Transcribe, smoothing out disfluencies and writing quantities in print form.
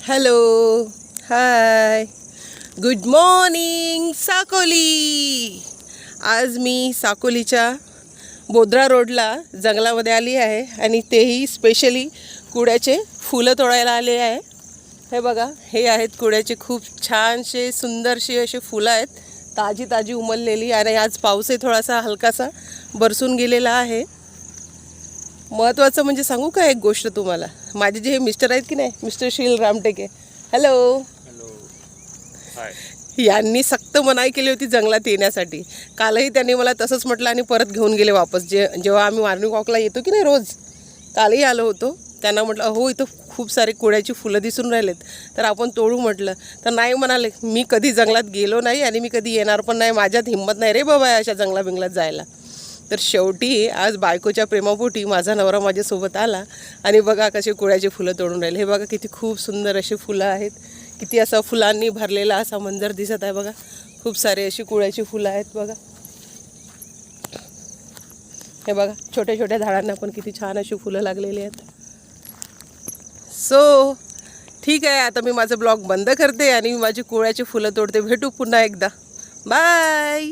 Hello, हाय, good morning Sakoli. आज मी साकोलीच्या बोद्रा रोडला जंगलामध्ये आली आहे आणि तेही स्पेशली कुड्याचे फुलं तोडायला आले आहे. हे बघा, हे आहेत कुड्याचे खूप छानसे सुंदरसे असे फुलं आहेत, ताजी ताजी उमललेली. आणि आज पाऊसही थोडासा हलकासा बरसून गेलेला आहे. महत्त्वाचं म्हणजे सांगू का एक गोष्ट तुम्हाला, माझे जे हे मिस्टर आहेत की नाही, मिस्टर शील रामटेके, हॅलो हॅलो, हाय. यांनी सक्त मनाई केली होती जंगलात येण्यासाठी. कालही त्यांनी मला तसंच म्हटलं आणि परत घेऊन गेले वापस. जेव्हा आम्ही मॉर्निंग वॉकला येतो की नाही रोज, कालही आलो होतो. त्यांना म्हटलं हो इथं खूप सारे कुड्याची फुलं दिसून राहिलेत, तर आपण तोडू म्हटलं. तर नाही म्हणाले, मी कधी जंगलात गेलो नाही आणि मी कधी येणार पण नाही, माझ्यात हिंमत नाही रे बाबा अशा जंगला बिंगलात जायला. तर शेवटी आज बायकोच्या प्रेमापोटी माझा नवरा माझ्यासोबत आला आणि बघा कसे कुड्याचे फुलं तोडून राहिले. हे बघा किती खूप सुंदर अशी फुलं आहेत, किती असं फुलांनी भरलेला असा मंजर दिसत आहे. बघा खूप सारे अशी कुड्याची फुलं आहेत. बघा हे बघा, छोट्या छोट्या झाडांना पण किती छान अशी फुलं लागलेली आहेत. सो ठीक आहे, आता मी माझं ब्लॉग बंद करते आणि मी माझी कुड्याची फुलं तोडते. भेटू पुन्हा एकदा, बाय.